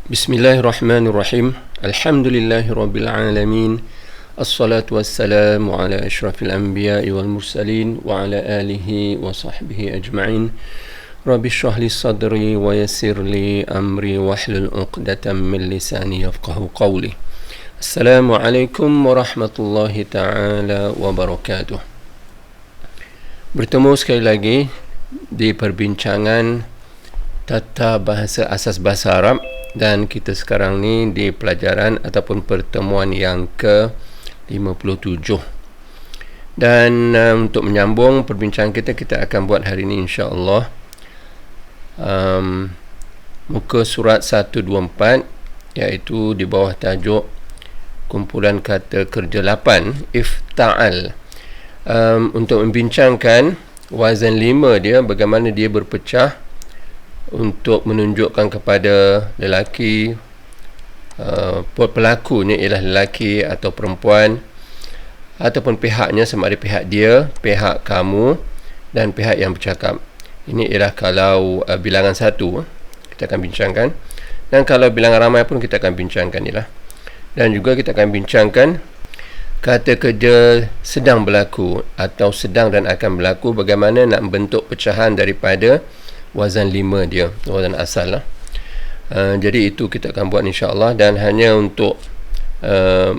Bismillahirrahmanirrahim. Alhamdulillahirabbil alamin. Assalatu wassalamu ala asyrafil anbiya'i wal mursalin wa ala alihi wa sahbihi ajma'in. Rabbi shrah li sadri wa yassir li amri wahlul 'uqdatam min lisani yafqahu qawli. Assalamualaikum warahmatullahi taala wabarakatuh. Bertemu sekali lagi di perbincangan tata bahasa asas bahasa Arab. Dan kita sekarang ni di pelajaran ataupun pertemuan yang ke-57. Dan untuk menyambung perbincangan kita akan buat hari ini insya-Allah muka surat 124, iaitu di bawah tajuk kumpulan kata kerja 8 ifta'al. Untuk membincangkan wazan 5 dia, bagaimana dia berpecah untuk menunjukkan kepada lelaki, pelaku ni ialah lelaki atau perempuan, ataupun pihaknya, sama ada pihak dia, pihak kamu dan pihak yang bercakap. Ini ialah kalau bilangan 1 kita akan bincangkan, dan kalau bilangan ramai pun kita akan bincangkan ialah. Dan juga kita akan bincangkan kata kerja sedang berlaku atau sedang dan akan berlaku, bagaimana nak membentuk pecahan daripada wazan 5 dia, wazan asal lah. Jadi itu kita akan buat insya-Allah. Dan hanya untuk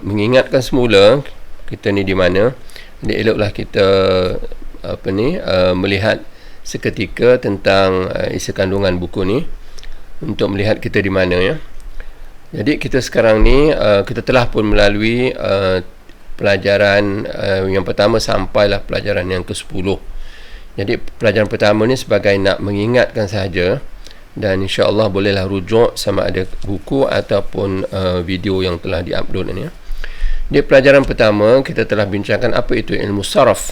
mengingatkan semula kita ni di mana, jadi eloklah kita melihat seketika tentang isi kandungan buku ni untuk melihat kita di mana, ya. Jadi kita sekarang ni kita telah pun melalui pelajaran yang pertama sampailah pelajaran yang ke-10. Jadi pelajaran pertama ni sebagai nak mengingatkan sahaja, dan insya-Allah bolehlah rujuk sama ada buku ataupun video yang telah diupload ni, ya. Di pelajaran pertama kita telah bincangkan apa itu ilmu saraf,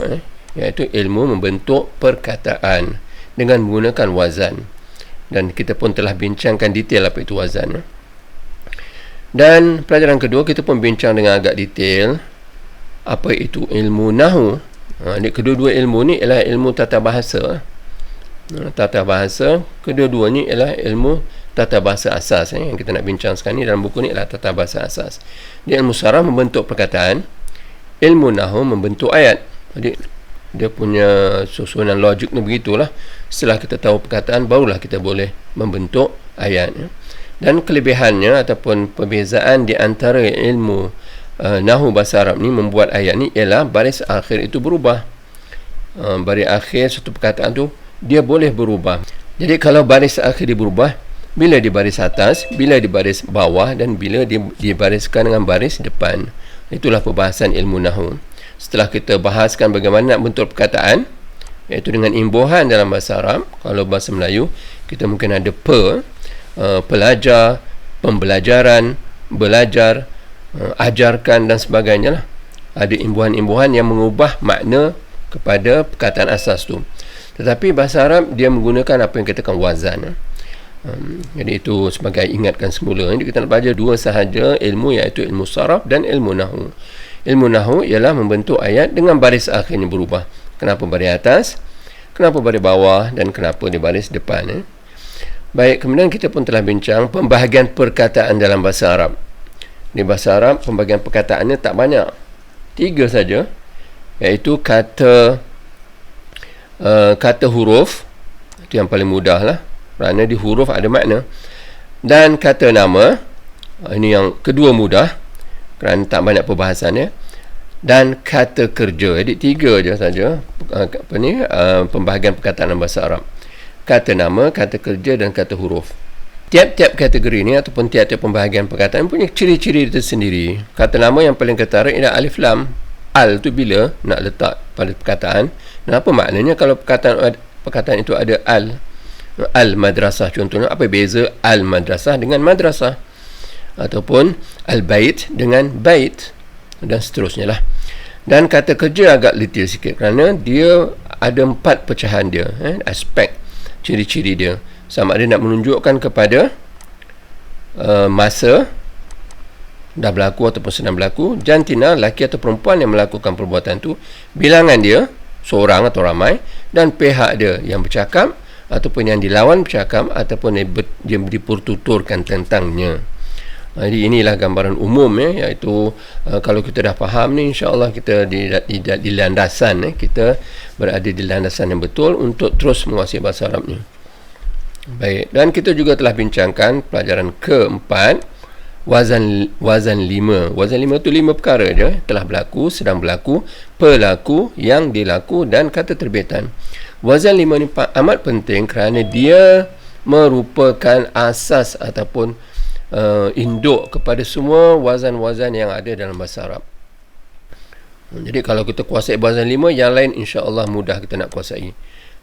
iaitu ilmu membentuk perkataan dengan menggunakan wazan. Dan kita pun telah bincangkan detail apa itu wazan. Dan pelajaran kedua kita pun bincang dengan agak detail apa itu ilmu nahwu. Kedua-dua ilmu ni ialah ilmu tata bahasa. Tata bahasa, kedua-duanya ialah ilmu tata bahasa asas, yang kita nak bincang sekarang ni dalam buku ni ialah tata bahasa asas. Dia ilmu saraf membentuk perkataan, ilmu nahwu membentuk ayat. Jadi dia punya susunan logik ni begitulah. Setelah kita tahu perkataan, barulah kita boleh membentuk ayat, ya. Dan kelebihannya ataupun perbezaan di antara ilmu nahwu bahasa Arab ni membuat ayat ni ialah baris akhir itu berubah. Baris akhir satu perkataan tu dia boleh berubah. Jadi kalau baris akhir dia berubah, bila di baris atas, bila di baris bawah, dan bila dibariskan dengan baris depan. Itulah perbahasan ilmu nahwu. Setelah kita bahaskan bagaimana nak bentuk perkataan, iaitu dengan imbuhan dalam bahasa Arab. Kalau bahasa Melayu kita mungkin ada pelajar, pembelajaran, belajar, ajarkan dan sebagainya lah. Ada imbuhan-imbuhan yang mengubah makna kepada perkataan asas tu. Tetapi bahasa Arab dia menggunakan apa yang kita katakan wazan. Jadi itu sebagai ingatkan semula. Jadi kita nak belajar dua sahaja ilmu, iaitu ilmu saraf dan ilmu nahwu. Ilmu nahwu ialah membentuk ayat dengan baris akhirnya berubah. Kenapa baris atas, kenapa baris bawah, dan kenapa di baris depan. Baik, kemudian kita pun telah bincang pembahagian perkataan dalam bahasa Arab. Di bahasa Arab pembagian perkataannya tak banyak, 3 saja, iaitu kata huruf, itu yang paling mudah lah, kerana di huruf ada makna. Dan kata nama, ini yang kedua mudah kerana tak banyak perbahasannya. Dan kata kerja. Jadi 3 je saja pembahagian perkataan dalam bahasa Arab: kata nama, kata kerja dan kata huruf. Tiap-tiap kategori ni ataupun tiap-tiap pembahagian perkataan punya ciri-ciri itu sendiri. Kata nama yang paling ketara ialah alif lam. Al tu bila nak letak pada perkataan. Dan apa maknanya kalau perkataan itu ada al? Al madrasah contohnya. Apa beza al madrasah dengan madrasah? Ataupun al bait dengan bait, dan seterusnya lah. Dan kata kerja agak detail sikit kerana dia ada 4 pecahan dia, aspek, ciri-ciri dia. Sama ada nak menunjukkan kepada masa dah berlaku ataupun sedang berlaku, jantina, lelaki atau perempuan yang melakukan perbuatan tu, bilangan dia seorang atau ramai, dan pihak dia yang bercakap ataupun yang dilawan bercakap ataupun yang dipertuturkan tentangnya. Jadi inilah gambaran umum iaitu kalau kita dah faham ni, insya-Allah kita di landasan kita berada di landasan yang betul untuk terus menguasai bahasa Arab ni. Baik, dan kita juga telah bincangkan pelajaran keempat, wazan 5. Wazan 5 tu 5 perkara je, telah berlaku, sedang berlaku, pelaku, yang dilaku dan kata terbitan. Wazan 5 ni amat penting kerana dia merupakan asas ataupun induk kepada semua wazan-wazan yang ada dalam bahasa Arab. Jadi kalau kita kuasai wazan 5, yang lain insya-Allah mudah kita nak kuasai.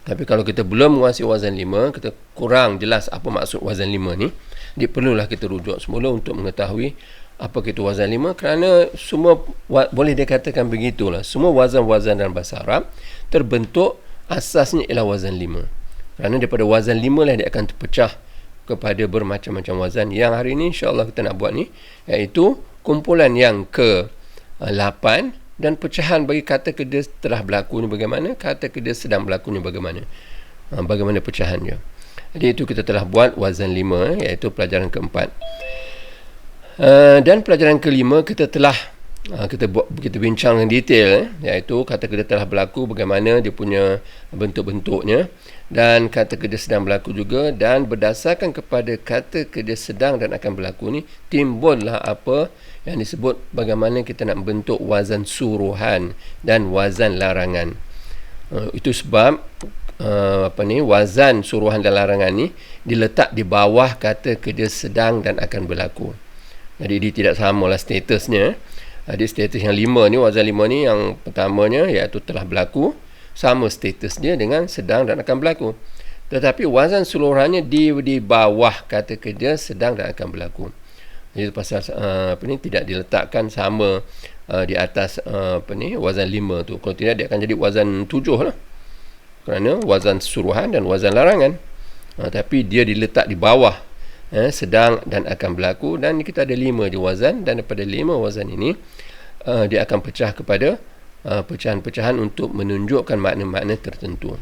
Tapi kalau kita belum menguasai wazan 5, kita kurang jelas apa maksud wazan 5 ni, dia perlulah kita rujuk semula untuk mengetahui apa itu wazan 5, kerana semua boleh dikatakan begitulah. Semua wazan-wazan dalam bahasa Arab terbentuk asasnya ialah wazan 5. Kerana daripada wazan 5 lah dia akan terpecah kepada bermacam-macam wazan yang hari ini insya-Allah kita nak buat ni, iaitu kumpulan yang ke-8 dan pecahan bagi kata kerja telah berlaku ni bagaimana, kata kerja sedang berlaku ni bagaimana. Bagaimana pecahannya. Jadi itu kita telah buat wazan 5, iaitu pelajaran keempat. Dan pelajaran kelima kita telah kita bincang dengan detail, iaitu kata kerja telah berlaku, bagaimana dia punya bentuk-bentuknya, dan kata kerja sedang berlaku juga, dan berdasarkan kepada kata kerja sedang dan akan berlaku ni timbullah apa yang disebut bagaimana kita nak bentuk wazan suruhan dan wazan larangan. Itu sebab wazan suruhan dan larangan ni diletak di bawah kata kerja sedang dan akan berlaku. Jadi dia tidak samalah statusnya. Jadi status yang 5 ni, wazan 5 ni, yang pertamanya iaitu telah berlaku, sama status dia dengan sedang dan akan berlaku. Tetapi wazan seluruhannya di bawah kata kerja sedang dan akan berlaku. Jadi pasal tidak diletakkan sama di atas wazan 5 tu. Kalau tidak dia akan jadi wazan 7 lah. Kerana wazan suruhan dan wazan larangan. Tapi dia diletak di bawah sedang dan akan berlaku, dan kita ada 5 je wazan, dan daripada 5 wazan ini dia akan pecah kepada pecahan-pecahan untuk menunjukkan makna-makna tertentu.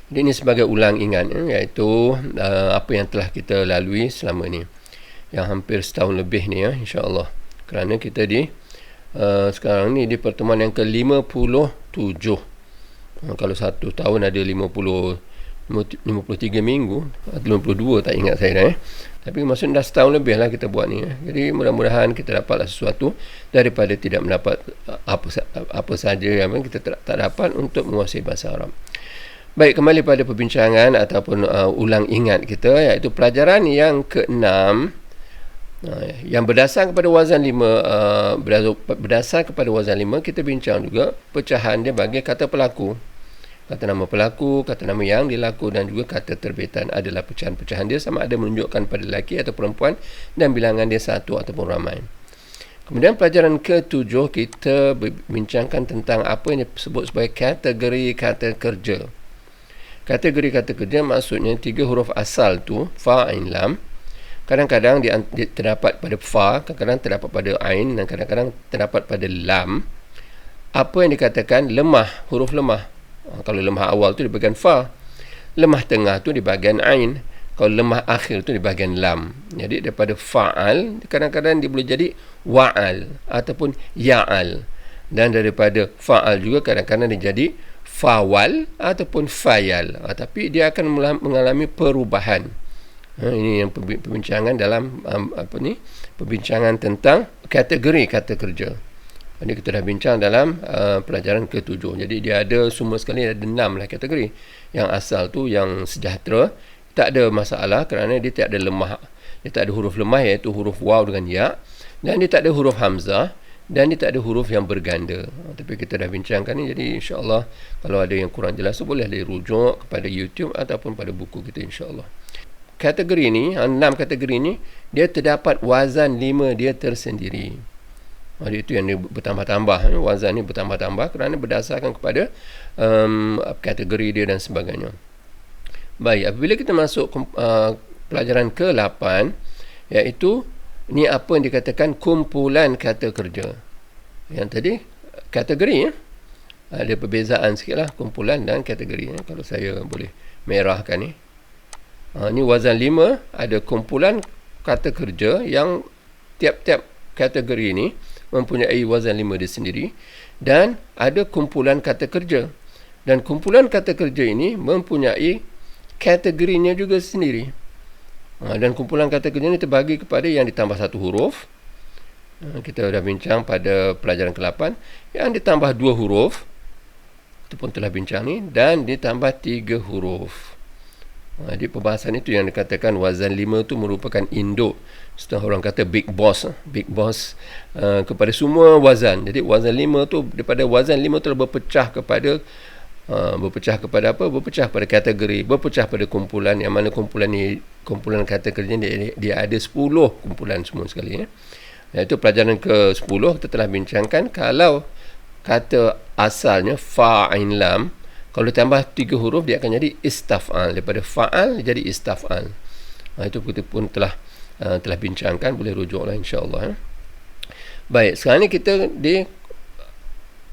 Jadi ini sebagai ulang ingat, iaitu apa yang telah kita lalui selama ni, yang hampir setahun lebih ni, insya-Allah. Kerana kita sekarang ni di pertemuan yang ke-57. Kalau satu tahun ada 53 minggu atau 52, tak ingat saya dah. Tapi maksudnya dah setahun lebih lah kita buat ni. Jadi mudah-mudahan kita dapatlah sesuatu daripada tidak mendapat apa saja yang kita tak dapat untuk menguasai bahasa Arab. Baik, kembali pada perbincangan ataupun ulang ingat kita, iaitu pelajaran yang ke-6, yang berdasar kepada wazan 5. Berdasar kepada wazan 5 kita bincang juga pecahan dia bagi kata pelaku. Kata nama pelaku, kata nama yang dilaku, dan juga kata terbitan adalah pecahan-pecahan dia, sama ada menunjukkan pada lelaki atau perempuan, dan bilangan dia satu ataupun ramai. Kemudian pelajaran ke-7 kita bincangkan tentang apa yang disebut sebagai kategori kata kerja. Kategori kata kerja maksudnya 3 huruf asal tu, fa, ain, lam. Kadang-kadang dia terdapat pada fa, kadang-kadang terdapat pada ain, dan kadang-kadang terdapat pada lam. Apa yang dikatakan lemah, huruf lemah. Kalau lemah awal tu di bahagian fa, lemah tengah tu di bahagian ain, kalau lemah akhir tu di bahagian lam. Jadi daripada fa'al kadang-kadang dia boleh jadi wa'al ataupun ya'al, dan daripada fa'al juga kadang-kadang dia jadi fawal ataupun fayal. Tapi dia akan mengalami perubahan. Ini yang perbincangan dalam perbincangan tentang kategori kata kerja. Ini kita dah bincang dalam pelajaran ke-7. Jadi dia ada semua sekali ada 6 lah kategori. Yang asal tu yang sejahtera, tak ada masalah kerana dia tak ada lemah. Dia tak ada huruf lemah, iaitu huruf waw dengan ya, dan dia tak ada huruf hamzah, dan dia tak ada huruf yang berganda. Tapi kita dah bincangkan ni, jadi insya-Allah kalau ada yang kurang jelas tu boleh dirujuk kepada YouTube ataupun pada buku kita, insya-Allah. Kategori ni, 6 kategori ni, dia terdapat wazan 5 dia tersendiri. Jadi itu yang dia bertambah-tambah. Wazan ni bertambah-tambah kerana berdasarkan kepada kategori dia dan sebagainya. Baik, apabila kita masuk pelajaran ke-8, iaitu ni apa yang dikatakan kumpulan kata kerja. Yang tadi kategori ada perbezaan sikitlah kumpulan dan kategori. Kalau saya boleh merahkan ni. Ni wazan 5, ada kumpulan kata kerja yang tiap-tiap kategori ni mempunyai wazan 5 dia sendiri, dan ada kumpulan kata kerja. Dan kumpulan kata kerja ini mempunyai kategorinya juga sendiri. Dan kumpulan kata kerja ini terbagi kepada yang ditambah satu huruf. Kita dah bincang pada pelajaran ke-8. Yang ditambah 2 huruf, itu pun telah bincang ni, dan ditambah 3 huruf. Jadi perbahasan itu yang dikatakan wazan 5 itu merupakan induk, setengah orang kata big boss kepada semua wazan. Jadi wazan 5 tu, daripada wazan 5 telah berpecah kepada apa? Berpecah pada kategori, berpecah pada kumpulan, yang mana kumpulan ni, kumpulan kata kerja dia ada 10 kumpulan semua sekali. Iaitu pelajaran ke-10 kita telah bincangkan, kalau kata asalnya fa'in lam, kalau ditambah 3 huruf dia akan jadi istaf'al. Daripada fa'al jadi istaf'al. Itu kita pun telah bincangkan, boleh rujuklah insya-Allah. Baik, sekarang ni kita di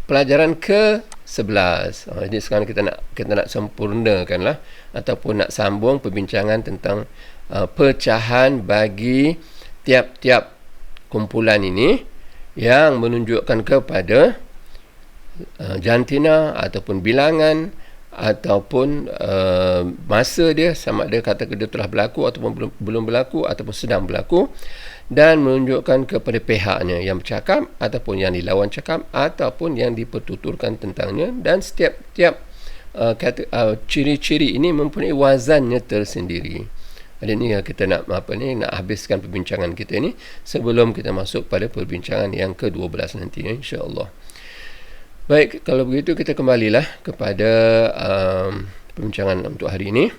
pelajaran ke-11. Jadi sekarang kita nak sempurnakanlah ataupun nak sambung perbincangan tentang pecahan bagi tiap-tiap kumpulan ini yang menunjukkan kepada jantina ataupun bilangan ataupun masa dia, sama ada kata kerja telah berlaku ataupun belum berlaku ataupun sedang berlaku, dan menunjukkan kepada pihaknya yang bercakap ataupun yang dilawan cakap ataupun yang dipertuturkan tentangnya. Dan setiap-tiap ciri-ciri ini mempunyai wazannya tersendiri. Jadi ni kita nak habiskan perbincangan kita ini sebelum kita masuk pada perbincangan yang ke-12 nanti, insya-Allah. Baik, kalau begitu kita kembalilah kepada perbincangan untuk hari ini,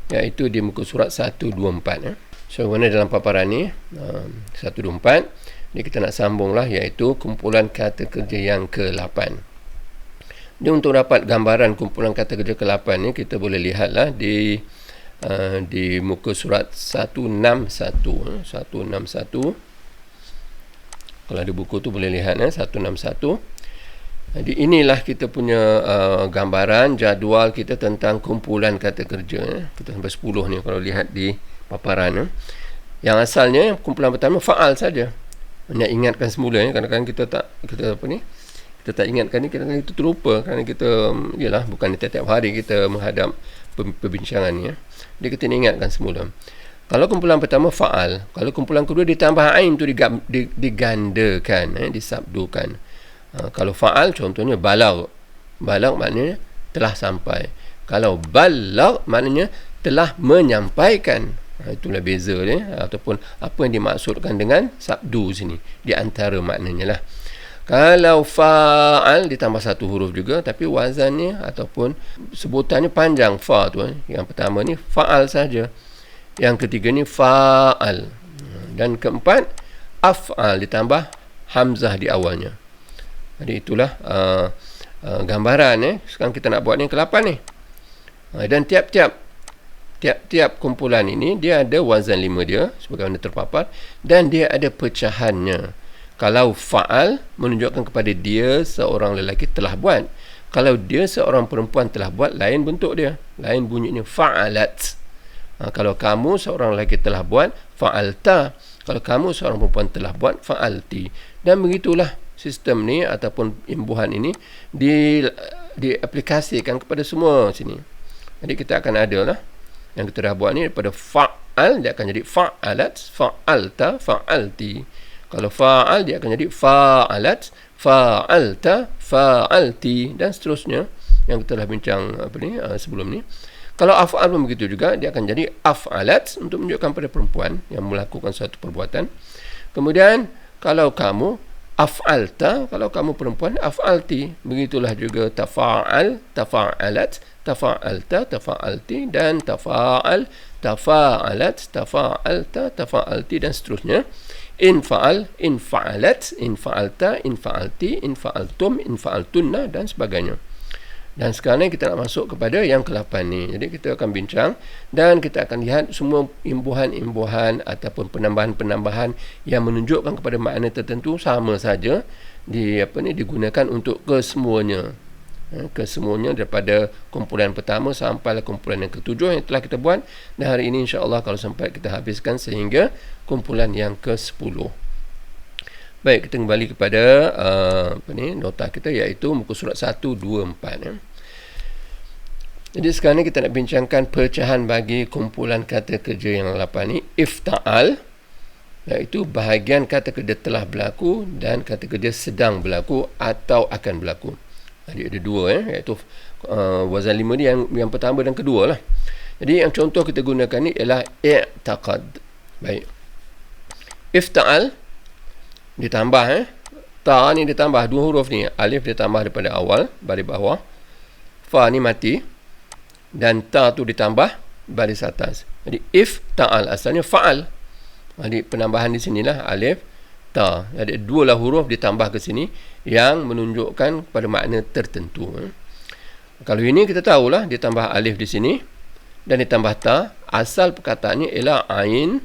iaitu di muka surat 124. So, mana dalam paparan ni 124 ni kita nak sambunglah, iaitu kumpulan kata kerja yang ke-8. Jadi untuk dapat gambaran kumpulan kata kerja ke-8 ni, kita boleh lihatlah di muka surat 161. 161. Kalau ada buku tu boleh lihat 161. Jadi inilah kita punya gambaran jadual kita tentang kumpulan kata kerja. Kita sampai 10 ni kalau lihat di paparan. Yang asalnya kumpulan pertama fa'al saja. Nak ingatkan semula, kadang-kadang kita tak ingatkan ni, kadang-kadang kita terlupa kerana kita bukan setiap hari kita menghadap perbincangan ni. Jadi kita ingatkan semula. Kalau kumpulan pertama fa'al, kalau kumpulan kedua ditambah ain tu digandakan, disabdukan. Kalau fa'al contohnya balagh. Balagh maknanya telah sampai. Kalau balagh maknanya telah menyampaikan. Itulah beza dia, ataupun apa yang dimaksudkan dengan sabdu sini, di antara maknanya lah. Kalau fa'al ditambah satu huruf juga, tapi wazannya ataupun sebutannya panjang, fa tu. Yang pertama ni fa'al saja. Yang ketiga ni fa'al. Dan keempat af'al ditambah hamzah di awalnya. Jadi itulah gambaran. Sekarang kita nak buat ni ke-8 ni. Dan tiap-tiap kumpulan ini dia ada wazan 5 dia sebagaimana terpapar, dan dia ada pecahannya. Kalau fa'al menunjukkan kepada dia seorang lelaki telah buat. Kalau dia seorang perempuan telah buat, lain bentuk dia, lain bunyinya, fa'alat. Kalau kamu seorang lelaki telah buat, fa'alta. Kalau kamu seorang perempuan telah buat, fa'alti. Dan begitulah sistem ni ataupun imbuhan ini diaplikasikan kepada semua sini. Jadi kita akan ada lah yang kita dah buat ni, daripada fa'al dia akan jadi fa'alat, fa'alta, fa'alti. Kalau fa'al dia akan jadi fa'alat, fa'alta, fa'alti, dan seterusnya yang kita dah bincang sebelum ni. Kalau af'al pun begitu juga, dia akan jadi af'alat untuk menunjukkan pada perempuan yang melakukan suatu perbuatan. Kemudian kalau kamu af'alta, kalau kamu perempuan, af'alti. Begitulah juga tafa'al, tafa'alat, tafa'alta, tafa'alti, dan tafa'al, tafa'alat, tafa'alta, tafa'alti, dan seterusnya. In fa'al, in fa'alat, in fa'alta, in fa'alti, in fa'altum, in fa'altunna, dan sebagainya. Dan sekarang ni kita nak masuk kepada yang ke-8 ni. Jadi kita akan bincang dan kita akan lihat semua imbuhan-imbuhan ataupun penambahan-penambahan yang menunjukkan kepada makna tertentu sama saja digunakan untuk kesemuanya. kesemuanya daripada kumpulan pertama sampai kumpulan yang ke-7 yang telah kita buat, dan hari ini insya-Allah kalau sempat kita habiskan sehingga kumpulan yang ke-10. Baik, kita kembali kepada nota kita, iaitu muka surat 1, 2, 4 ya. Jadi sekarang ni kita nak bincangkan pecahan bagi kumpulan kata kerja yang 8 ni. Ifta'al, iaitu bahagian kata kerja telah berlaku dan kata kerja sedang berlaku atau akan berlaku. Jadi ada dua iaitu wazan 5 ni yang pertama dan kedua lah. Jadi yang contoh kita gunakan ni ialah i'taqad. Baik. Ifta'al ditambah ta ni ditambah dua huruf ni, alif ditambah daripada awal baris bawah, fa ni mati, dan ta tu ditambah baris atas. Jadi ifta'al asalnya fa'al. Jadi penambahan di sinilah alif ta. Jadi dua lah huruf ditambah ke sini yang menunjukkan pada makna tertentu. Kalau ini kita tahulah ditambah alif di sini dan ditambah ta, asal perkataannya ialah ain,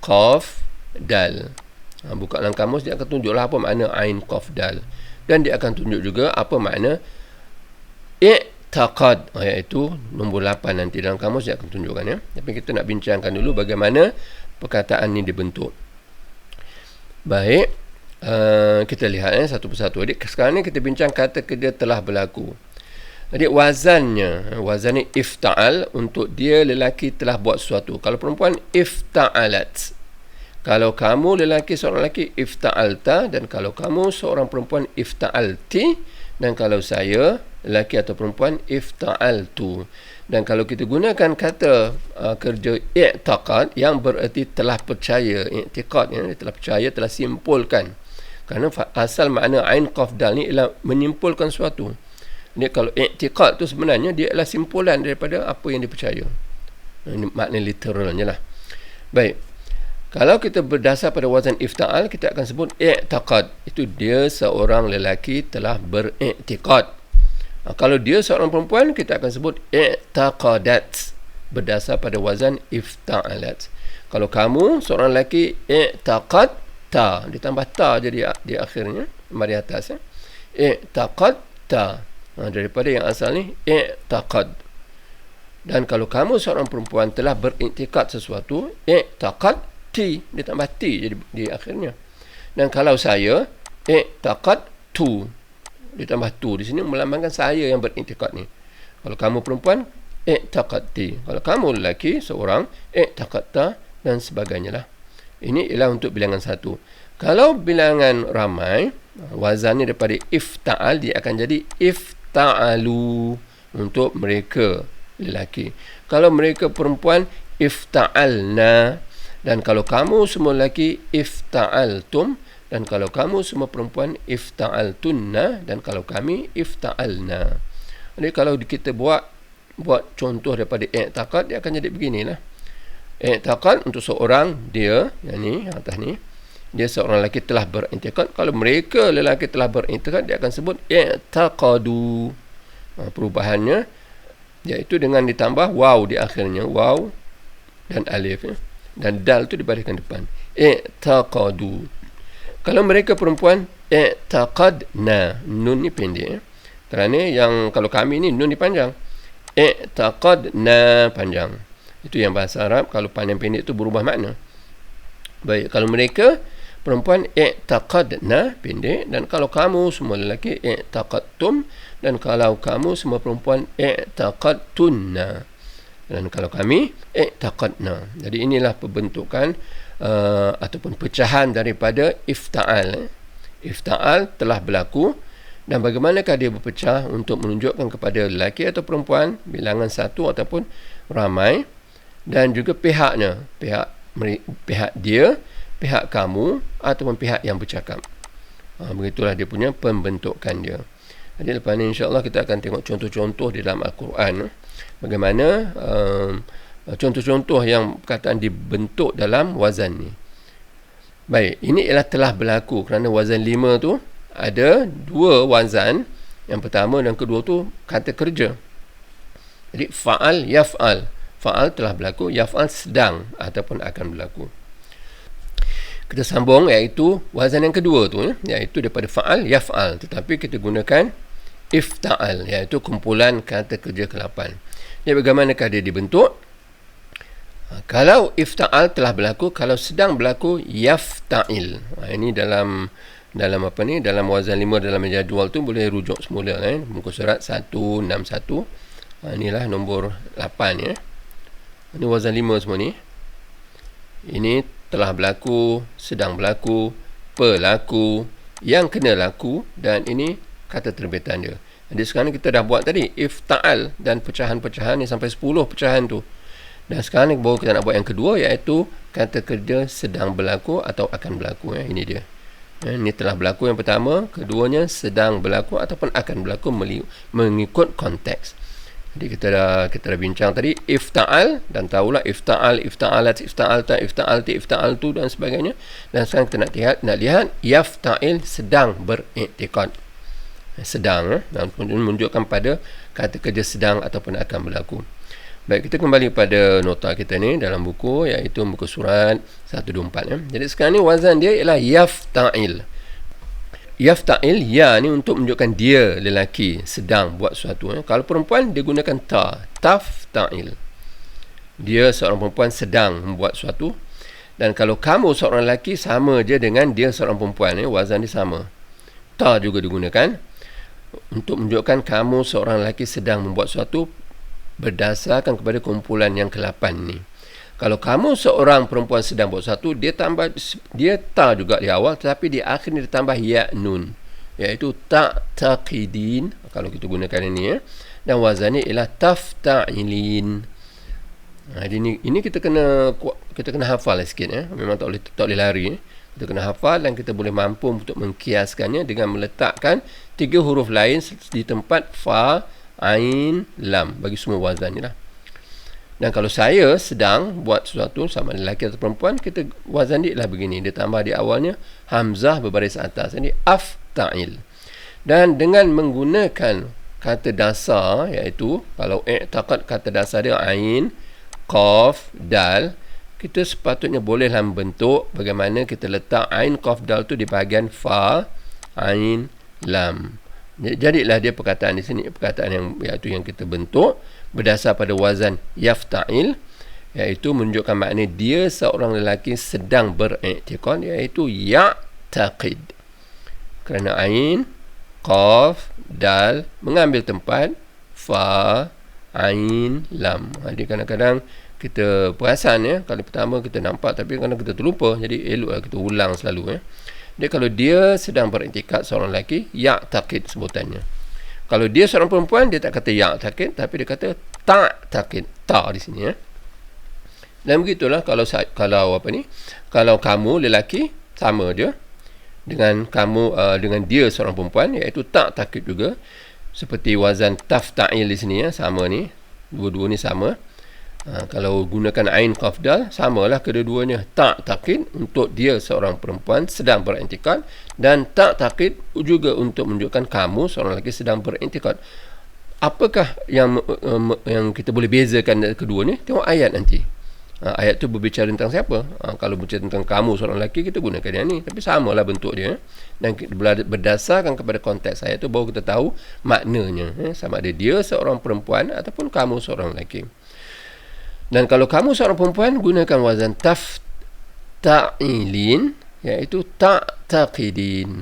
qaf, dal. Buka dalam kamus, dia akan tunjuklah apa makna ain, qaf, dal, dan dia akan tunjuk juga apa makna i'taqad, iaitu nombor 8 nanti dalam kamus dia akan tunjukkan ya. Tapi kita nak bincangkan dulu bagaimana perkataan ini dibentuk. Baik, kita lihat satu persatu. Jadi sekarang ni kita bincang kata kerja telah berlaku. Jadi wazannya ifta'al, untuk dia lelaki telah buat sesuatu. Kalau perempuan ifta'alat. Kalau kamu lelaki, seorang lelaki, ifta'alta, dan kalau kamu seorang perempuan, ifta'alti, dan kalau saya lelaki atau perempuan, ifta'altu. Dan kalau kita gunakan kata kerja i'taqad yang bererti telah percaya, i'tiqad ya, telah percaya, telah simpulkan. Kerana asal makna ain, qaf, dal ni ialah menyimpulkan sesuatu. Jadi kalau i'tiqad tu sebenarnya dia adalah simpulan daripada apa yang dipercaya. Ini makna literalnya lah. Baik. Kalau kita berdasar pada wazan ifta'al, kita akan sebut i'taqad. Itu dia seorang lelaki telah beriktikad. Kalau dia seorang perempuan, kita akan sebut i'taqadat, berdasar pada wazan ifta'alat. Kalau kamu seorang lelaki, i'taqad ta, ditambah ta jadi di akhirnya, mari atas ya. I'taqad ta, daripada yang asal ni i'taqad. Dan kalau kamu seorang perempuan telah beriktikad sesuatu, i'taqad ti, ditambah ti jadi di akhirnya. Dan kalau saya, i'taqad tu, ditambah tu di sini melambangkan saya yang beriktikad ni. Kalau kamu perempuan, i'taqad ti. Kalau kamu lelaki seorang, i'taqad ta, dan sebagainya lah. Ini ialah untuk bilangan satu. Kalau bilangan ramai, wazannya daripada ifta'al, dia akan jadi ifta'alu, untuk mereka lelaki. Kalau mereka perempuan, ifta'alna. Dan kalau kamu semua lelaki, ifta'altum. Dan kalau kamu semua perempuan, ifta'altunna. Dan kalau kami, ifta'alna. Jadi kalau kita buat contoh daripada i'taqad, dia akan jadi beginilah. I'taqad untuk seorang, dia, yang ni, atas ni, dia seorang lelaki telah beriktikad. Kalau mereka lelaki telah beriktikad, dia akan sebut i'taqadu. Perubahannya iaitu dengan ditambah waw di akhirnya, waw dan alif ya. Dan dal tu dibariskan depan, i'taqadu. Kalau mereka perempuan, i'taqadna, nun ni pendek ya. Kerana yang kalau kami ni nun ni panjang, i'taqadna panjang. Itu yang bahasa Arab, kalau panjang pendek tu berubah makna. Baik, kalau mereka perempuan, i'taqadna pendek, dan kalau kamu semua lelaki, i'taqadtum, dan kalau kamu semua perempuan, i'taqadtunna, dan kalau kami, i'taqadna. Jadi inilah pembentukan ataupun pecahan daripada ifta'al. Ifta'al telah berlaku, dan bagaimanakah dia berpecah untuk menunjukkan kepada lelaki atau perempuan, bilangan satu ataupun ramai, dan juga pihaknya, pihak dia, pihak kamu, ataupun pihak yang bercakap. Begitulah dia punya pembentukan dia. Jadi lepas ni insya-Allah kita akan tengok contoh-contoh di dalam Al-Quran, bagaimana contoh-contoh yang perkataan dibentuk dalam wazan ni. Baik, ini ialah telah berlaku, kerana wazan 5 tu ada dua wazan. Yang pertama dan kedua tu kata kerja. Jadi fa'al, yaf'al. Fa'al telah berlaku, yaf'al sedang ataupun akan berlaku. Kita sambung, iaitu wazan yang kedua tu, iaitu daripada fa'al, yaf'al, tetapi kita gunakan ifta'al, iaitu kumpulan kata kerja ke-8. Jadi bagaimanakah dia dibentuk? Kalau ifta'al telah berlaku, kalau sedang berlaku yafta'il. Ini dalam apa ni, dalam wazan 5 dalam jadual tu boleh rujuk semula muka surat 161. Inilah nombor 8 ya. Ini wazan 5 semua ni. Ini telah berlaku, sedang berlaku, berlaku, yang kena laku, dan ini kata terbitan dia. Jadi sekarang kita dah buat tadi ifta'al dan pecahan-pecahan ni sampai 10 pecahan tu. Dan sekarang ni baru kita nak buat yang kedua, iaitu kata kerja sedang berlaku atau akan berlaku. Ini dia. Ini telah berlaku yang pertama, keduanya sedang berlaku ataupun akan berlaku mengikut konteks. Jadi kita dah bincang tadi ifta'al, dan tahulah ifta'al, ifta'alat, ifta'alta, ifta'alti, ifta'altu dan sebagainya. Dan sekarang kita nak lihat yafta'il sedang beriktikad. Sedang dan menunjukkan pada kata kerja sedang ataupun akan berlaku. Baik, kita kembali pada nota kita ni dalam buku, iaitu muka surat 124 Jadi sekarang ni wazan dia ialah yafta'il. Yafta'il, ya ni untuk menunjukkan dia lelaki sedang buat sesuatu. Kalau perempuan dia gunakan ta, tafta'il. Dia seorang perempuan sedang membuat sesuatu. Dan kalau kamu seorang lelaki, sama je dengan dia seorang perempuan, wazan dia sama. Ta juga digunakan untuk menunjukkan kamu seorang lelaki sedang membuat sesuatu berdasarkan kepada kumpulan yang ke-8 ni. Kalau kamu seorang perempuan sedang buat sesuatu, dia ta juga di awal, tetapi di akhir ni ditambah ya nun, iaitu taqidin kalau kita gunakan ini dan wazannya ialah tafta'ilin. Ini kita kena hafal sikit memang tak boleh lari. Kita kena hafal dan kita boleh mampu untuk mengkiaskannya dengan meletakkan 3 huruf lain di tempat fa, ain, lam bagi semua wazan ni lah. Dan kalau saya sedang buat sesuatu sama lelaki atau perempuan, kita wazan dia lah begini, dia tambah di awalnya hamzah berbaris atas, ini afta'il. Dan dengan menggunakan kata dasar, iaitu kalau i'taqad kata dasar dia ain, qaf, dal, kita sepatutnya bolehlah membentuk bagaimana kita letak ain, qaf, dal tu di bahagian fa, ain, lam. Jadilah dia perkataan di sini, perkataan yang kita bentuk berdasar pada wazan yafta'il, iaitu menunjukkan makna dia seorang lelaki sedang beriktikad, iaitu ya'taqid. Kerana ain, qaf, dal mengambil tempat fa, ain, lam. Jadi kadang-kadang kita perasan kali pertama kita nampak, tapi kadang kita terlupa, jadi eloklah kita ulang selalu Jadi kalau dia sedang beriktikad seorang lelaki, ya'taqid sebutannya. Kalau dia seorang perempuan, dia tak kata ya'taqid, tapi dia kata ta'taqid. Ta di sini Dan begitulah kalau kamu lelaki, sama dia dengan kamu dengan dia seorang perempuan, iaitu ta'taqid juga. Seperti wazan tafta'il di sini sama ni. Dua-dua ni sama. Kalau gunakan ain, qaf, dal, samalah kedua-duanya. Ta'taqid untuk dia seorang perempuan sedang beriktikad, dan ta'taqid juga untuk menunjukkan kamu seorang lelaki sedang beriktikad. Apakah yang kita boleh bezakan dari kedua ni? Tengok ayat nanti. Ayat tu berbicara tentang siapa? Kalau berbicara tentang kamu seorang lelaki, kita gunakan yang ni, tapi samalah bentuk dia. Dan berdasarkan kepada konteks ayat tu baru kita tahu maknanya, sama ada dia seorang perempuan ataupun kamu seorang lelaki. Dan kalau kamu seorang perempuan, gunakan wazan tafta'ilin, iaitu ta'taqidin.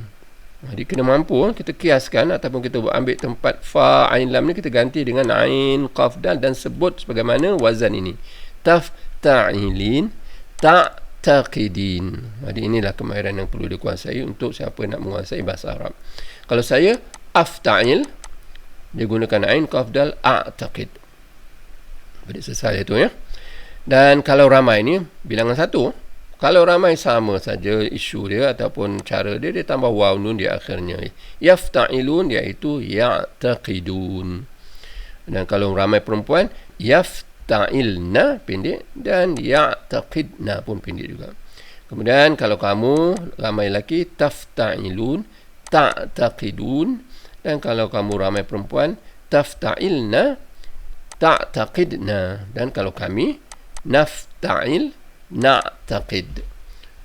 Jadi kena mampu kita kiaskan ataupun kita ambil tempat fa, ain, lam ni kita ganti dengan ain, qaf, dal dan sebut sebagaimana wazan ini. Tafta'ilin, ta'taqidin. Jadi inilah kemahiran yang perlu dikuasai untuk siapa nak menguasai bahasa Arab. Kalau saya afta'il, dia gunakan ain, qaf, dal, a'taqid. Jadi selesai itu Dan kalau ramai ni bilangan 1. Kalau ramai sama saja isu dia ataupun cara dia tambah waw nun di akhirnya. Yafta'ilun iaitu ya'taqidun. Dan kalau ramai perempuan, yafta'ilna pendek dan ya'taqidna pun pendek juga. Kemudian kalau kamu ramai lelaki, tafta'ilun, ta'taqidun. Dan kalau kamu ramai perempuan, tafta'ilna, ta'taqidna. Dan kalau kami, nafta'il, na'taqid.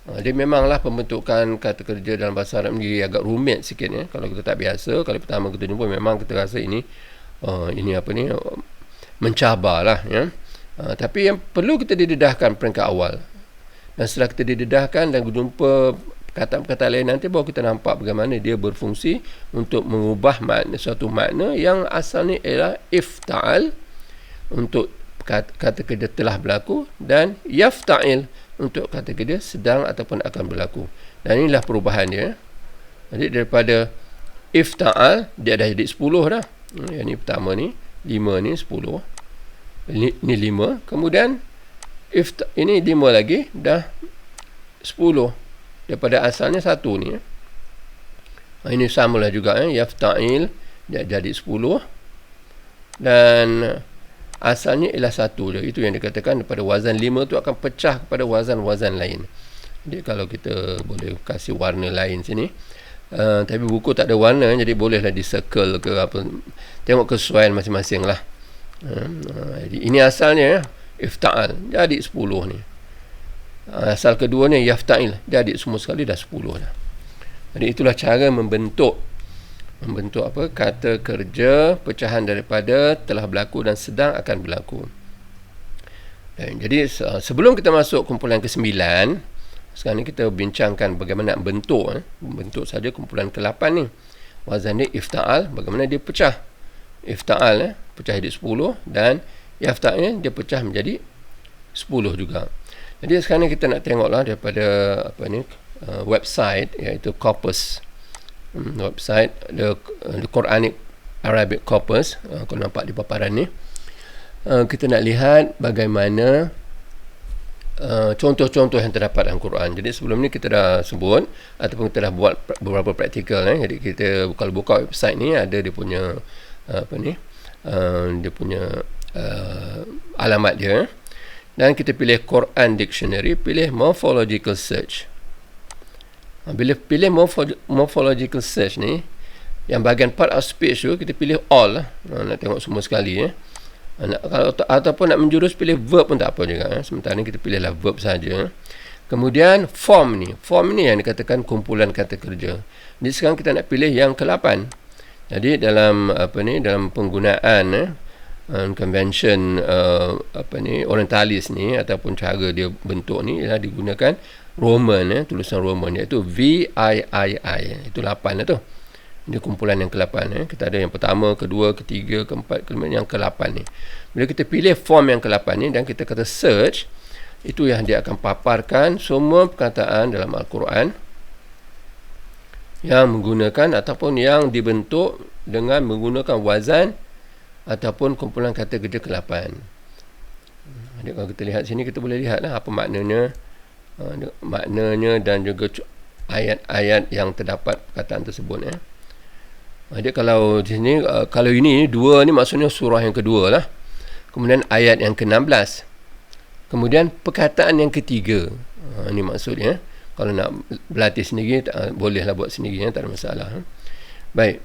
Dia memanglah pembentukan kata kerja dalam bahasa Arab ni agak rumit sikit ya. Kalau kita tak biasa, kali pertama kita jumpa memang kita rasa ini mencabarlah ya. Tapi yang perlu kita didedahkan peringkat awal. Dan setelah kita didedahkan dan jumpa perkataan-perkataan lain nanti, baru kita nampak bagaimana dia berfungsi untuk mengubah suatu makna yang asalnya ialah ifta'al untuk kata kerja telah berlaku, dan yafta'il untuk kata kerja sedang ataupun akan berlaku. Dan inilah perubahan dia. Jadi daripada ifta'al dia dah jadi 10 dah. Yang ni pertama ni 5 ni 10. Ni 5. Kemudian ini 5 lagi dah 10 daripada asalnya 1 ni. Ini samalah juga yafta'il dia jadi 10 dan asalnya ialah 1 dia. Itu yang dikatakan daripada wazan 5 tu akan pecah kepada wazan-wazan lain. Jadi kalau kita boleh kasih warna lain sini, tapi buku tak ada warna, jadi bolehlah di circle ke apa, tengok kesesuaian masing-masing lah. Jadi ini asalnya ifta'al jadi 10 ni. Asal kedua ni yafta'il jadi semua sekali dah 10 dah. Jadi itulah cara membentuk apa kata kerja pecahan daripada telah berlaku dan sedang akan berlaku. Dan jadi sebelum kita masuk kumpulan ke-9, sekarang ni kita bincangkan bagaimana nak bentuk saja kumpulan ke-8 ni. Wazan ni ifta'al, bagaimana dia pecah. Ifta'al pecah jadi 10 dan yafta'il dia pecah menjadi 10 juga. Jadi sekarang ni kita nak tengoklah daripada website iaitu Corpus. Website the Quranic Arabic Corpus. Kalau nampak di paparan ni, kita nak lihat bagaimana contoh-contoh yang terdapat dalam Quran. Jadi sebelum ni kita dah sebut ataupun kita dah buat beberapa praktikal. Jadi kita kalau buka website ni, ada dia punya dia punya alamat dia, dan kita pilih Quran Dictionary, pilih Morphological Search. Bila pilih morphological search ni, yang bahagian part of speech tu kita pilih all. Nak tengok semua sekali ataupun nak menjurus pilih verb pun tak apa juga. Sementara ni kita pilihlah verb saja. Kemudian form ni yang dikatakan kumpulan kata kerja. Jadi sekarang kita nak pilih yang ke-8. Jadi dalam dalam penggunaan convention orientalis ni ataupun cara dia bentuk ni ialah digunakan Roman, tulisan Roman, iaitu VIII. Itu 8 lah tu. Ini kumpulan yang ke-8. Kita ada yang pertama, kedua, ketiga, keempat, kelima, yang ke-8 ni. Bila kita pilih form yang ke-8 ni dan kita kata search, itu yang dia akan paparkan semua perkataan dalam Al-Quran yang menggunakan ataupun yang dibentuk dengan menggunakan wazan ataupun kumpulan kata kerja ke-8. Jadi kalau kita lihat sini, kita boleh lihatlah apa maknanya dan juga ayat-ayat yang terdapat perkataan tersebut. Jadi kalau di sini, kalau ini 2 ni maksudnya surah yang kedua lah. Kemudian ayat yang ke-16. Kemudian perkataan yang ketiga. Ini maksudnya. Kalau nak berlatih sendiri, bolehlah buat sendiri, tak ada masalah. Baik.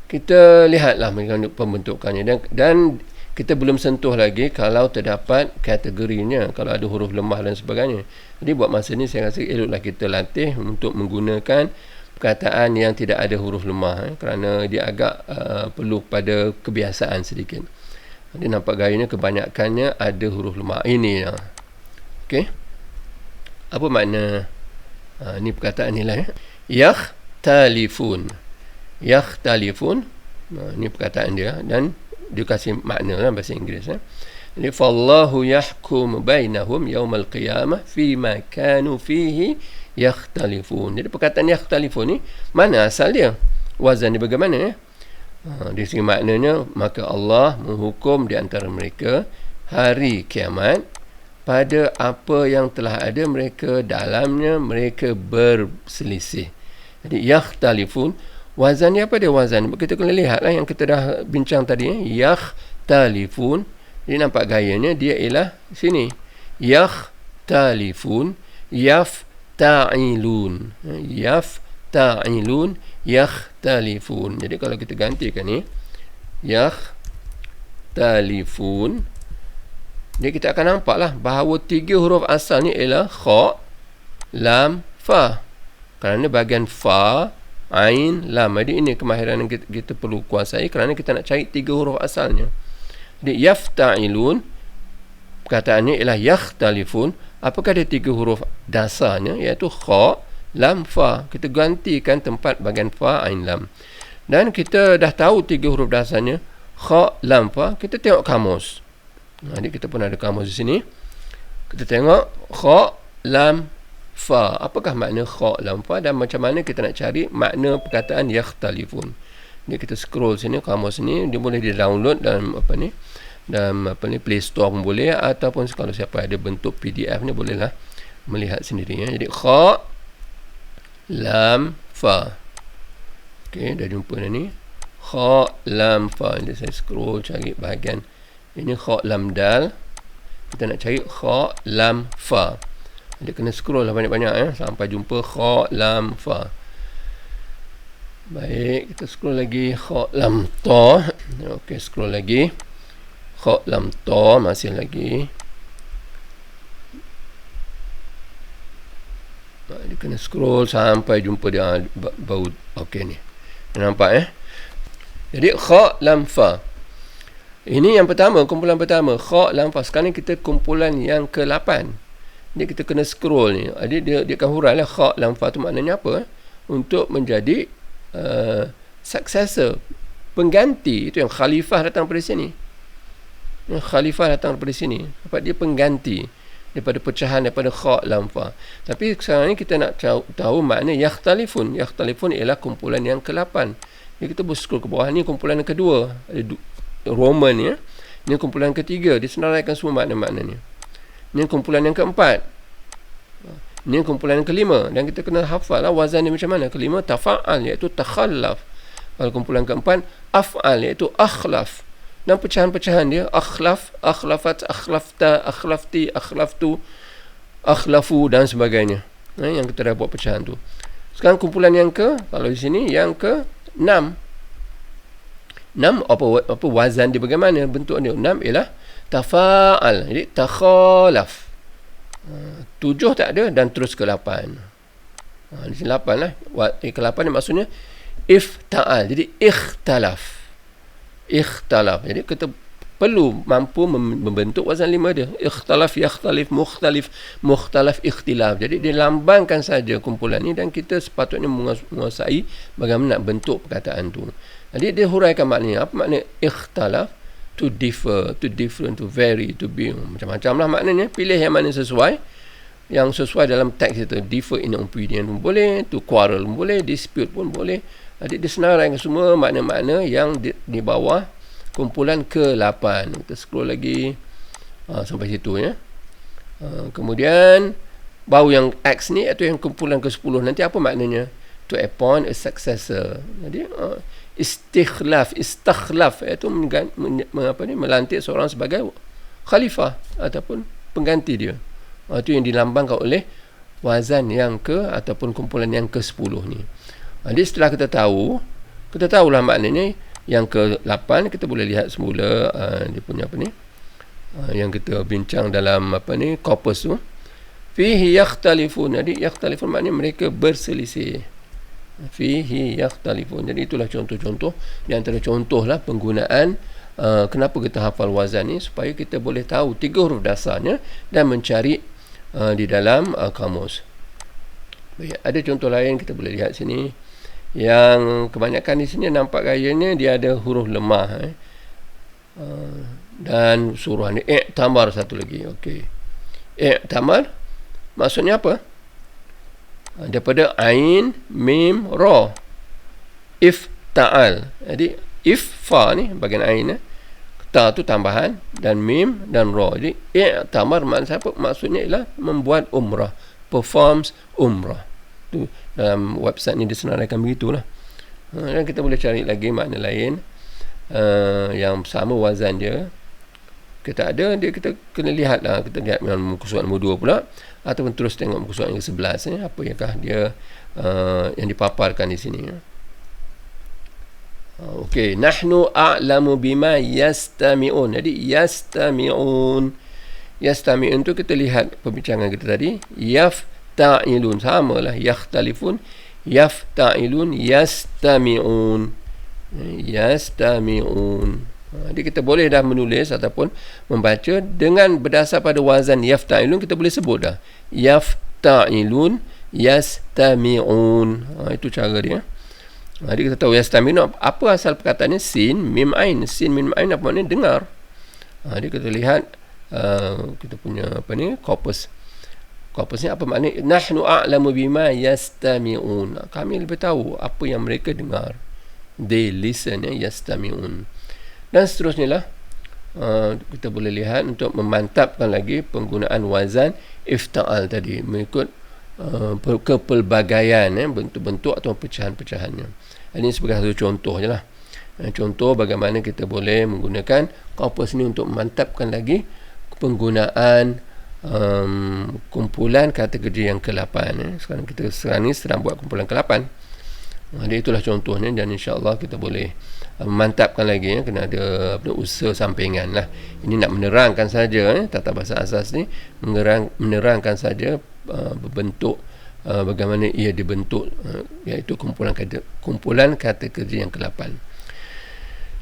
Kita lihatlah pembentukannya dan kita belum sentuh lagi kalau terdapat kategorinya, kalau ada huruf lemah dan sebagainya. Jadi buat masa ni saya rasa eloklah kita latih untuk menggunakan perkataan yang tidak ada huruf lemah, kerana dia agak perlu pada kebiasaan sedikit. Jadi nampak gayanya kebanyakannya ada huruf lemah. Ini okey. Apa makna ni perkataan ni lah yakhtalifun. Yakhtalifun, ni perkataan dia, dan dia kasih makna dalam bahasa Inggeris. Jadi fallahu yahkum bainahum yaumal qiyamah fima kanu fihi yakhtalifun. Jadi perkataan yakhtalifun ni mana asal dia? Wazan dia bagaimana? Di sini maknanya, maka Allah menghukum di antara mereka hari kiamat pada apa yang telah ada mereka dalamnya mereka berselisih. Jadi yakhtalifun, wazan ni apa dia wazan? Kita kena lihatlah yang kita dah bincang tadi. Yakhtalifun. Jadi nampak gayanya dia ialah sini. Yakhtalifun, yafta'ilun. Yafta'ilun, yakhtalifun. Jadi kalau kita gantikan ni, yakhtalifun, jadi kita akan nampaklah bahawa 3 huruf asal ni ialah kha, lam, fa. Kerana bahagian fa, ain, lam. Jadi ini kemahiran yang kita perlu kuasai kerana kita nak cari 3 huruf asalnya. Jadi yafta'ilun, perkataannya ialah yakhtalifun. Apakah dia 3 huruf dasarnya, iaitu kha, lam, fa. Kita gantikan tempat bahagian fa, ain, lam. Dan kita dah tahu 3 huruf dasarnya, kha, lam, fa. Kita tengok kamus. Jadi kita pun ada kamus di sini. Kita tengok kha, lam, fa. Apakah makna kha, lam, fa, dan macam mana kita nak cari makna perkataan yakhtalifun. Jadi kita scroll sini, kamus ni dia boleh di-download dalam Play Store pun boleh, ataupun kalau siapa ada bentuk PDF ni bolehlah melihat sendiri ya. Jadi kha, lam, fa. Okey, dah jumpa dah ni. Kha, lam, fa. Jadi saya scroll cari bahagian ini kha, lam, dal. Kita nak cari kha, lam, fa. Jadi kena scroll lah banyak-banyak ya sampai jumpa kha, lam, fa. Baik, kita scroll lagi kha, lam, ta. Okey, scroll lagi kha, lam, ta, masih lagi. Dia kena scroll sampai jumpa dia baru. Okey ni. Nampak Jadi kha, lam, fa. Ini yang pertama, kumpulan pertama, kha, lam, fa. Sekarang kita kumpulan yang ke-8. Jadi kita kena scroll ni. Jadi dia akan hurailah kha, lam, fa tu maknanya apa? Untuk menjadi successor, pengganti. Itu yang khalifah datang daripada sini. Yang khalifah datang daripada sini. Sebab dia pengganti daripada pecahan daripada kha, lam, fa. Tapi sekarang ni kita nak tahu makna yakhtalifun. Yakhtalifun ialah kumpulan yang ke-8. Jadi kita boleh scroll ke bawah ni, kumpulan yang kedua. Ada Roman ya. Ini kumpulan yang ketiga. Disenaraikan semua makna-maknanya. Ini kumpulan yang keempat. Ini kumpulan yang kelima. Dan kita kena hafal lah wazan ni macam mana. Kelima tafa'al, iaitu takhallaf. Kalau kumpulan keempat af'al, iaitu akhlaf. Dan pecahan-pecahan dia akhlaf, akhlafat, akhlafta, akhlafti, akhlaftu, akhlafu dan sebagainya. Yang kita dah buat pecahan tu. Sekarang kumpulan yang kalau di sini yang ke-6. 6 apa wazan dia bagaimana bentuk dia? 6 ialah tafa'al. Jadi takhalaf. 7 tak ada dan terus ke 8. Di sini 8 lah. Ke-8 ni maksudnya ifta'al. Jadi ikhtalaf. Ikhtalaf. Jadi kita perlu mampu membentuk wazan 5 dia. Ikhtalaf, yakhtalif, mukhtalif, mukhtalaf, ikhtilaf. Jadi dia lambangkan saja kumpulan ni dan kita sepatutnya menguasai bagaimana nak bentuk perkataan tu. Jadi dia huraikan maknanya. Apa makna ikhtalaf? To differ, to different, to vary, to be. Macam-macam lah maknanya. Pilih yang mana sesuai. Yang sesuai dalam teks itu. Differ in opinion pun boleh. To quarrel pun boleh. Dispute pun boleh. Jadi dia senaraikan semua makna-makna yang di bawah kumpulan ke-8. Kita scroll lagi sampai situ ya. Kemudian baru yang X ni iaitu yang kumpulan ke-10. Nanti apa maknanya? To appoint a successor. Jadi istikhlaf, istakhlaf iaitu melantik seorang sebagai khalifah ataupun pengganti dia. Itu yang dilambangkan oleh wazan yang ataupun kumpulan yang ke-10 ni. Jadi setelah kita tahulah maknanya yang ke-8, kita boleh lihat semula dia punya yang kita bincang dalam corpus tu. Fihi yakhtalifun. Jadi yakhtalifun maknanya mereka berselisih. Fihi yakhtalifun. Jadi itulah contoh-contoh. Di antara contohlah penggunaan kenapa kita hafal wazan ni, supaya kita boleh tahu 3 huruf dasarnya dan mencari di dalam kamus. Baik, ada contoh lain kita boleh lihat sini. Yang kebanyakan di sini nampak gayanya dia ada huruf lemah dan suruhan ni i'tamar satu lagi. Okey, i'tamar maksudnya apa? Daripada ain, mim, ra, ifta'al. Jadi fa ni bahagian ain, ta tu tambahan, dan mim dan ra. Jadi i'tamar maksudnya ialah membuat umrah, performs umrah. Tu dalam website ni disenaraikan begitulah. Dan kita boleh cari lagi makna lain yang sama wazan dia. Kita ada dia, kita kena lihat lah. Kita lihat muka surat nombor 2 pula, ataupun terus tengok muka surat yang ke-11 apa yankah dia yang dipaparkan di sini. Okey, nahnu a'lamu bima yastami'un. Jadi yastami'un tu kita lihat perbincangan kita tadi. yafta'ilun, samalah, yakhtalifun, yafta'ilun, yastami'un. Yastami'un. Jadi kita boleh dah menulis ataupun membaca dengan berdasar pada wazan yafta'ilun, kita boleh sebut dah. Yafta'ilun, yastami'un. Itu cara dia. Jadi kita tahu yastami'un, apa asal perkataannya? Sin, mim, ain. Sin, mim, ain apa maknanya? Dengar. Jadi kita lihat kita punya corpus. Corpusnya apa maknanya? Nahnu a'lamu bima yastami'un. Kami lebih tahu apa yang mereka dengar. They listen, yastami'un. Dan seterusnya lah, kita boleh lihat untuk memantapkan lagi penggunaan wazan ifta'al tadi mengikut kepelbagaian bentuk-bentuk atau pecahan-pecahannya. Ini sebagai satu contoh je lah. Contoh bagaimana kita boleh menggunakan korpus ini untuk memantapkan lagi penggunaan kumpulan kata kerja yang ke-8. Sekarang ni sedang buat kumpulan ke-8. Jadi itulah contohnya, dan insya-Allah kita boleh memantapkan lagi, kena ada usaha sampingan lah. Ini nak menerangkan saja tata bahasa asas ni, menerangkan saja berbentuk bagaimana ia dibentuk, iaitu kumpulan kata kerja yang ke-8.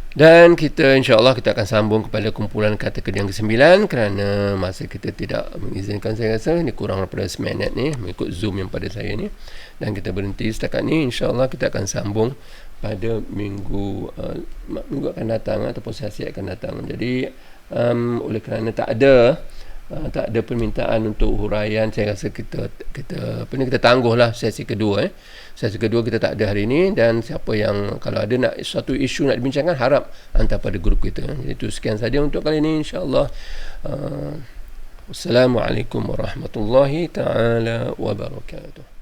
Dan kita insya-Allah kita akan sambung kepada kumpulan kata kerja yang ke-9 kerana masa kita tidak mengizinkan. Saya rasa ini kurang daripada 9 minit ni mengikut Zoom yang pada saya ni, dan kita berhenti setakat ni. Insya-Allah kita akan sambung pada minggu akan datang ataupun sesi akan datang. Jadi oleh kerana tak ada permintaan untuk huraian, saya rasa kita tangguhlah sesi kedua. Sesi kedua kita tak ada hari ini, dan siapa yang kalau ada nak suatu isu nak dibincangkan, harap hantar pada grup kita. Jadi itu sekian saja untuk kali ini, insya-Allah. Wassalamualaikum warahmatullahi taala wabarakatuh.